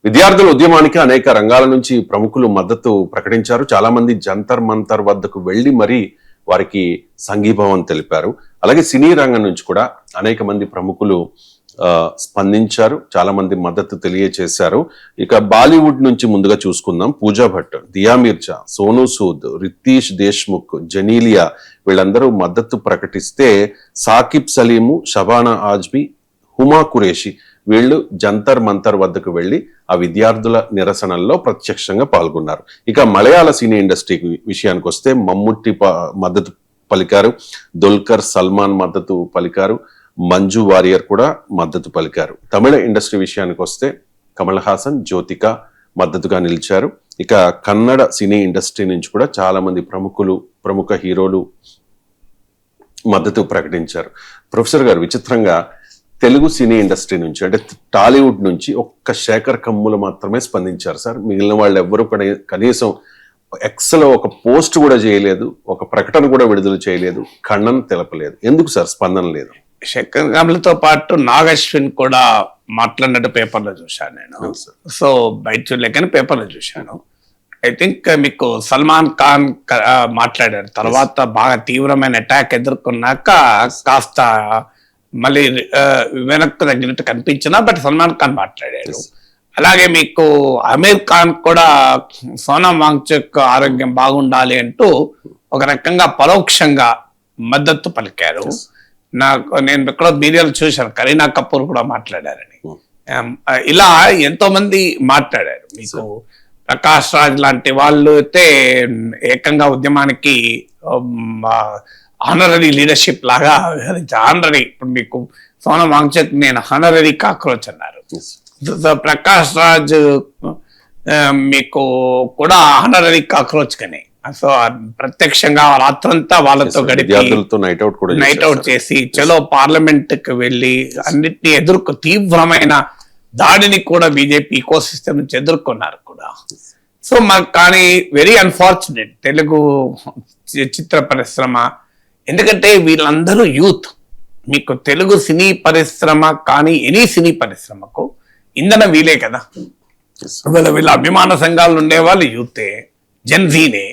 విద్యార్థుల ఉద్యమానికి అనేక రంగాల నుంచి ప్రముఖులు మద్దతు ప్రకటించారు. చాలా మంది జంతర్ మంతర్ వద్దకు వెళ్లి మరీ వారికి సంఘీభావం తెలిపారు. అలాగే సినీ రంగం నుంచి కూడా అనేక మంది ప్రముఖులు స్పందించారు, చాలా మంది మద్దతు తెలియచేశారు. ఇక బాలీవుడ్ నుంచి ముందుగా చూసుకుందాం. పూజా భట్, దియా మిర్జా, సోనూ సూద్, రితీష్ దేశ్ముఖ్, జెనీలియా వీళ్ళందరూ మద్దతు ప్రకటిస్తే సాకిబ్ సలీము, షబానా ఆజ్మీ, హుమా కురేషి వీళ్ళు జంతర్ మంతర్ వద్దకు వెళ్లి ఆ విద్యార్థుల నిరసనల్లో ప్రత్యక్షంగా పాల్గొన్నారు. ఇక మలయాళ సినీ ఇండస్ట్రీ విషయానికి వస్తే మమ్ముట్టి మద్దతు పలికారు, దుల్కర్ సల్మాన్ మద్దతు పలికారు, మంజు వారియర్ కూడా మద్దతు పలికారు. తమిళ ఇండస్ట్రీ విషయానికి వస్తే కమల్ హాసన్, జ్యోతిక మద్దతుగా నిలిచారు. ఇక కన్నడ సినీ ఇండస్ట్రీ నుంచి కూడా చాలా మంది ప్రముఖ హీరోలు మద్దతు ప్రకటించారు. ప్రొఫెసర్ గారు, విచిత్రంగా తెలుగు సినీ ఇండస్ట్రీ నుంచి అంటే టాలీవుడ్ నుంచి ఒక్క శేఖర్ కమ్ములు మాత్రమే స్పందించారు సార్. మిగిలిన వాళ్ళు ఎవ్వరూ కనీసం ఎక్స్లో ఒక పోస్ట్ కూడా చేయలేదు, ఒక ప్రకటన కూడా విడుదల చేయలేదు, ఖండన తెలపలేదు. ఎందుకు సార్ స్పందన లేదు? శేఖర్ కమ్ములతో పాటు నాగశ్విన్ కూడా మాట్లాడినట్టు పేపర్లో చూశాను నేను. సో బయట చూడలేకని పేపర్లో చూశాను. ఐ థింక్ మీకు సల్మాన్ ఖాన్ మాట్లాడారు. తర్వాత బాగా తీవ్రమైన అటాక్ ఎదుర్కొన్నాక కాస్త మళ్ళీ వెనక్కు తగ్గినట్టు కనిపించినా బట్ సల్మాన్ ఖాన్ మాట్లాడాడు. అలాగే మీకు అమీర్ ఖాన్ కూడా సోనం వాంగ్చుక్ ఆరోగ్యం బాగుండాలి అంటూ ఒక రకంగా పరోక్షంగా మద్దతు పలికారు. నేను ఎక్కడో మీడియాలో చూశాను, కరీనా కపూర్ కూడా మాట్లాడారని. ఇలా ఎంతో మంది మాట్లాడారు. మీకు ప్రకాష్ రాజ్ లాంటి వాళ్ళు అయితే ఏకంగా ఉద్యమానికి హానరరీ లీడర్షిప్ లాగా హానరరీ, ఇప్పుడు మీకు సోనం వాంగ్చుక్ నేను హానరరీ కాక్రోచ్ అన్నారు. ప్రకాష్ రాజ్ మీకు కూడా హానరరీ కాక్రోచ్ కనే. సో ప్రత్యక్షంగా రాత్రంతా వాళ్ళతో గడిపి నైట్ అవుట్ చేసి చలో పార్లమెంట్ కి వెళ్ళి అన్నిటినీ తీవ్రమైన దాడిని కూడా బీజేపీ ఇకోసిస్టమ్ నుంచి ఎదుర్కొన్నారు కూడా. సో కానీ వెరీ అన్ఫార్చునేట్ తెలుగు చిత్ర పరిశ్రమ, ఎందుకంటే వీళ్ళందరూ యూత్. మీకు తెలుగు సినీ పరిశ్రమ కానీ ఎనీ సినీ పరిశ్రమకు ఇంధనం వీలే కదా. వీళ్ళ అభిమాన సంఘాలు ఉండేవాళ్ళు యూతే, జెన్జీనే.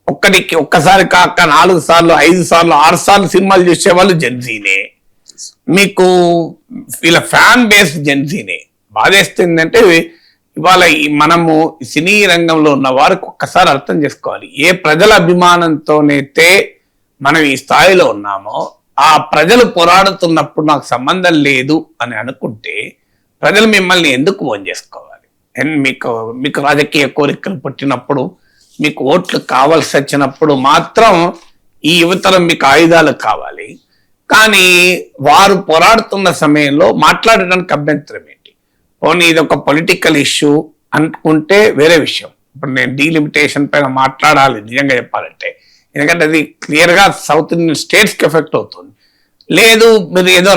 ఒక్కసారి కాక 4 సార్లు 5 సార్లు 6 సార్లు సినిమాలు చూసేవాళ్ళు జెన్జీనే. మీకు వీళ్ళ ఫ్యాన్ బేస్ జెన్జీనే. బాధేస్తుందంటే ఇవాళ మనము సినీ రంగంలో ఉన్న వారికి ఒక్కసారి అర్థం చేసుకోవాలి, ఏ ప్రజల అభిమానంతోనైతే మనం ఈ స్థాయిలో ఉన్నామో ఆ ప్రజలు పోరాడుతున్నప్పుడు నాకు సంబంధం లేదు అని అనుకుంటే ప్రజలు మిమ్మల్ని ఎందుకు ఓన్ చేసుకోవాలి? మీకు రాజకీయ కోరికలు పుట్టినప్పుడు, మీకు ఓట్లు కావాల్సి వచ్చినప్పుడు మాత్రం ఈ యువతరం మీకు ఆయుధాలు కావాలి. కానీ వారు పోరాడుతున్న సమయంలో మాట్లాడడానికి అభ్యంతరం ఏంటి? పోనీ ఇది ఒక పొలిటికల్ ఇష్యూ అనుకుంటే వేరే విషయం. ఇప్పుడు నేను డీలిమిటేషన్ పైన మాట్లాడాలి నిజంగా చెప్పాలంటే, ఎందుకంటే అది క్లియర్గా సౌత్ ఇండియన్ స్టేట్స్కి ఎఫెక్ట్ అవుతుంది. లేదు మీరు ఏదో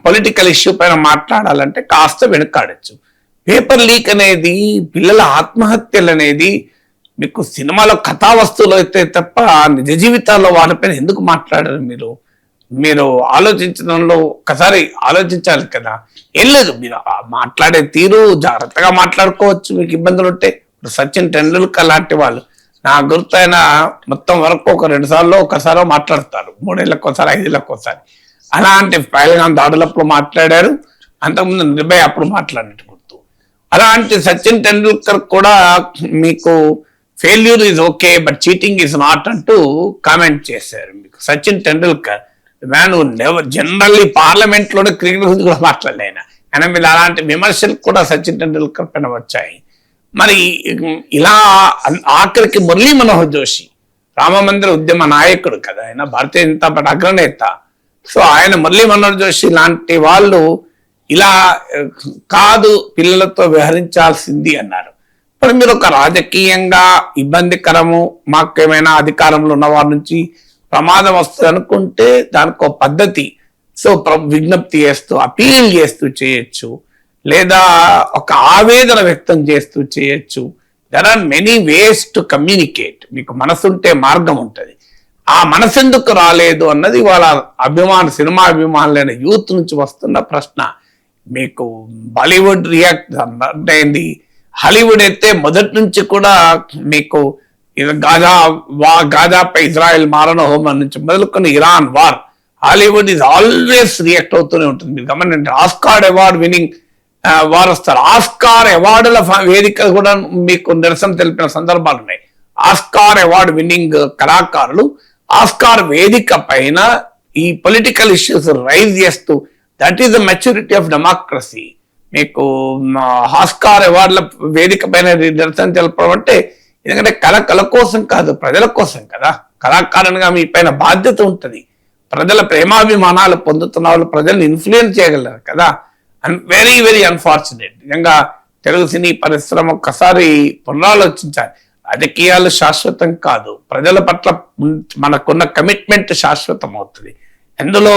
పొలిటికల్ ఇష్యూ పైన మాట్లాడాలంటే కాస్త వెనుకాడచ్చు. పేపర్ లీక్ అనేది, పిల్లల ఆత్మహత్యలు అనేది మీకు సినిమాలో కథా వస్తువులు అయితే తప్ప నిజ జీవితాల్లో వాటిపైన ఎందుకు మాట్లాడారు? మీరు ఆలోచించడంలో ఒక్కసారి ఆలోచించాలి కదా. ఏం లేదు, మీరు మాట్లాడే తీరు జాగ్రత్తగా మాట్లాడుకోవచ్చు. మీకు ఇబ్బందులు ఉంటే సచిన్ టెండూల్కర్ లాంటి వాళ్ళు నా గుర్తైన మొత్తం వరకు ఒక 2 సార్లు ఒకసారి మాట్లాడతారు, 3 ఏళ్ళకి ఒకసారి 5 ఏళ్ళకి ఒకసారి. అలాంటి పహల్గాం దాడులప్పుడు మాట్లాడారు, అంతకుముందు నిర్భయ అప్పుడు మాట్లాడినట్టు గుర్తు. అలాంటి సచిన్ టెండూల్కర్ కూడా మీకు failure is okay but cheating is not అంటూ కామెంట్ చేశారు. మీకు Sachin Tendulkar man generally parliament లోనే క్రికెట్ గురించి కూడా మాట్లాడలేను. ఆయన మీద అలాంటి విమర్శలు కూడా సచిన్ టెండూల్కర్ పైన వచ్చాయి. మరి ఇలా ఆఖరికి మురళీ మనోహర్ జోషి రామమందిర ఉద్యమ నాయకుడు కదా, ఆయన భారతీయ జనతా పార్టీ అగ్రనేత. సో ఆయన మురళీ మనోహర్ జోషి లాంటి వాళ్ళు ఇలా కాదు పిల్లలతో వ్యవహరించాల్సింది అన్నారు. ఇప్పుడు మీరు ఒక రాజకీయంగా ఇబ్బందికరము, మాకేమైనా అధికారంలో ఉన్న వారి నుంచి ప్రమాదం వస్తుంది అనుకుంటే దానికి ఒక పద్ధతి. సో విజ్ఞప్తి చేస్తూ అపీల్ చేస్తూ చేయొచ్చు, లేదా ఒక ఆవేదన వ్యక్తం చేస్తూ చేయొచ్చు. There are many ways to communicate. మీకు మనసుంటే మార్గం ఉంటుంది. ఆ మనసు ఎందుకు రాలేదు అన్నది వాళ్ళ సినిమా అభిమానులైన యూత్ నుంచి వస్తున్న ప్రశ్న. మీకు బాలీవుడ్ రియాక్ట్ అంటే ఏంది, హాలీవుడ్ అయితే మొదటి నుంచి కూడా మీకు ఇది గాజాపై ఇజ్రాయెల్ మారణ హోమం నుంచి మొదలుకొని Iran war, Hollywood is always react అవుతూనే ఉంటుంది. మీరు గమనించండి, ఆస్కార్ అవార్డ్ వినింగ్ వారు వస్తారు. ఆస్కార్ అవార్డుల వేదిక కూడా మీకు నిరసన తెలిపిన సందర్భాలు ఉన్నాయి. ఆస్కార్ అవార్డు విన్నింగ్ కళాకారులు ఆస్కార్ వేదిక పైన ఈ పొలిటికల్ ఇష్యూస్ రైజ్ చేస్తూ, that is the maturity of democracy. మీకు ఆస్కార్ అవార్డుల వేదిక పైన నిరసన తెలపడం అంటే, ఎందుకంటే కళ కోసం కాదు, ప్రజల కోసం కదా. కళాకారునిగా మీ పైన బాధ్యత ఉంటుంది. ప్రజల ప్రేమాభిమానాలు పొందుతున్న వాళ్ళు ప్రజల్ని ఇన్ఫ్లుయెన్స్ చేయగలరు కదా. And very very unfortunate. నిజంగా తెలుగు సినీ పరిశ్రమ ఒక్కసారి పునరాలోచించాలి. రాజకీయాలు శాశ్వతం కాదు, ప్రజల పట్ల మనకున్న కమిట్మెంట్ శాశ్వతం అవుతుంది. ఎందులో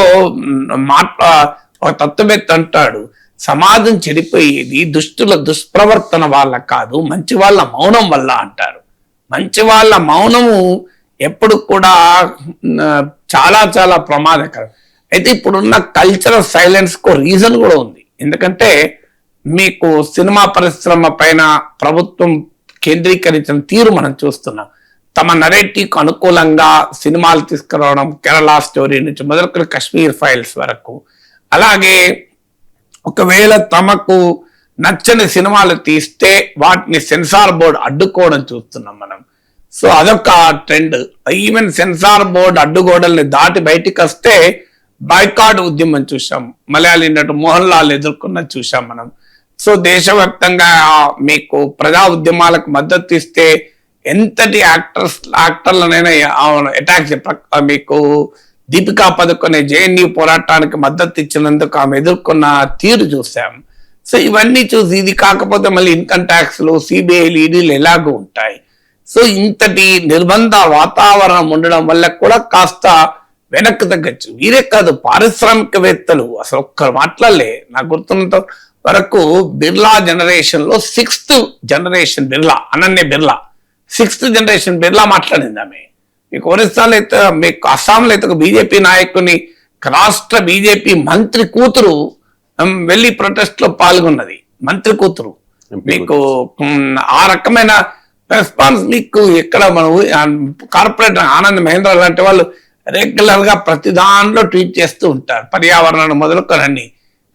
ఒక తత్వవేత్త అంటాడు, సమాజం చెడిపోయేది దుష్టుల దుష్ప్రవర్తన వల్ల కాదు, మంచి వాళ్ళ మౌనం వల్ల అంటారు. మంచి వాళ్ళ మౌనము ఎప్పుడు కూడా చాలా చాలా ప్రమాదకరం. అయితే ఇప్పుడున్న కల్చరల్ సైలెన్స్ కు రీజన్ కూడా ఉంది. ఎందుకంటే మీకు సినిమా పరిశ్రమ పైన ప్రభుత్వం కేంద్రీకరించిన తీరు మనం చూస్తున్నాం. తమ నరేటివ్కు అనుకూలంగా సినిమాలు తీసుకురావడం, కేరళ స్టోరీ నుంచి మొదలుకొని కాశ్మీర్ ఫైల్స్ వరకు. అలాగే ఒకవేళ తమకు నచ్చని సినిమాలు తీస్తే వాటిని సెన్సార్ బోర్డు అడ్డుకోవడం చూస్తున్నాం మనం. సో అదొక ట్రెండ్. ఈవెన్ సెన్సార్ బోర్డు అడ్డుగోడల్ని దాటి బయటికి వస్తే బాయ్కాట్ ఉద్యమం చూసాం, మలయాళీ నటు మోహన్ లాల్ ఎదుర్కొన్నది చూసాం మనం. సో దేశవ్యాప్తంగా మీకు ప్రజా ఉద్యమాలకు మద్దతు ఇస్తే ఎంతటి యాక్టర్లనైనా అటాక్. మీకు దీపికా పదుకొనే జేఎన్యూ పోరాటానికి మద్దతు ఇచ్చినందుకు ఆమె ఎదుర్కొన్న తీరు చూసాం. సో ఇవన్నీ చూసి, ఇది కాకపోతే మళ్ళీ ఇన్కమ్ ట్యాక్స్లు, సిబిఐలు, ఈడీలు ఎలాగూ ఉంటాయి. సో ఇంతటి నిర్బంధ వాతావరణం ఉండడం వల్ల కూడా కాస్త వెనక్కి తగ్గచ్చు. వీరే కాదు, పారిశ్రామికవేత్తలు అసలు ఒక్కరు మాట్లాడలే. నాకు గుర్తున్నంత వరకు బిర్లా జనరేషన్ లో 6th generation Birla, Ananya Birla 6th generation Birla మాట్లాడింది ఆమె. మీకు ఒరిస్సాలో అయితే, మీకు అస్సాంలో అయితే ఒక బీజేపీ నాయకుని, రాష్ట్ర బీజేపీ మంత్రి కూతురు వెళ్ళి ప్రొటెస్ట్ లో పాల్గొన్నది. మంత్రి కూతురు. మీకు ఆ రకమైన రెస్పాన్స్ మీకు ఎక్కడ మనం కార్పొరేటర్ ఆనంద్ మహేంద్ర లాంటి వాళ్ళు రెగ్యులర్ గా ప్రతి దాంట్లో ట్వీట్ చేస్తూ ఉంటారు, పర్యావరణాన్ని మొదలుకొనండి.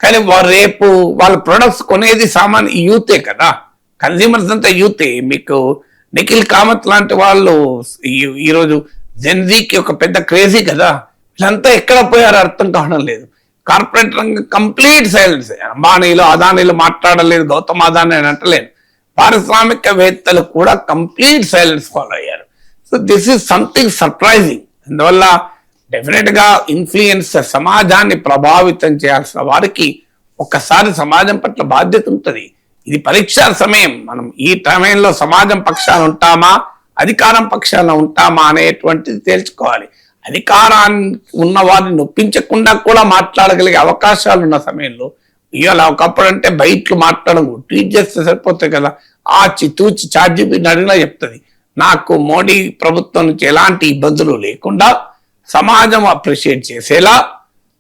కానీ వారు రేపు వాళ్ళ ప్రొడక్ట్స్ కొనేది సామాన్య యూతే కదా, కన్స్యూమర్స్ అంతా యూతే. మీకు నిఖిల్ కామత్ లాంటి వాళ్ళు ఈరోజు జెన్జీకి ఒక పెద్ద క్రేజీ కదా. వీళ్ళంతా ఎక్కడ పోయారో అర్థం కావడం లేదు. కార్పొరేట్ రంగం కంప్లీట్ సైలెన్స్. అంబానీలు అదానీలు మాట్లాడలేదు, గౌతమ్ అదానీ అని అంటలేదు. పారిశ్రామికవేత్తలు కూడా కంప్లీట్ సైలెన్స్ ఫాలో అయ్యారు. So this is something surprising. అందువల్ల డెఫినెట్ గా ఇన్ఫ్లుయెన్స్, సమాజాన్ని ప్రభావితం చేయాల్సిన వారికి ఒక్కసారి సమాజం పట్ల బాధ్యత ఉంటుంది. ఇది పరీక్షా సమయం. మనం ఈ సమయంలో సమాజం పక్షాన ఉంటామా, అధికారం పక్షాన ఉంటామా అనేటువంటిది తేల్చుకోవాలి. అధికారాన్ని ఉన్న వారిని నొప్పించకుండా కూడా మాట్లాడగలిగే అవకాశాలు ఉన్న సమయంలో, ఇవాళ ఒకప్పుడు అంటే బయట్లు మాట్లాడడం, ట్వీట్ చేస్తే సరిపోతాయి కదా. తూచి చార్జీపీని అడిగినా చెప్తుంది. నాకు మోడీ ప్రభుత్వం నుంచి ఎలాంటి ఇబ్బందులు లేకుండా సమాజం అప్రిషియేట్ చేసేలా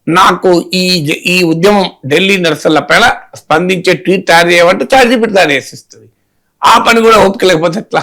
నాకు ఈ ఉద్యమం ఢిల్లీ నిరసనల పైన స్పందించే ట్వీట్ తయారు చేయమంటే చార్జీపీని తయారు చేసిస్తుంది. ఆ పని కూడా ఓపిక లేకపోతే ఎట్లా?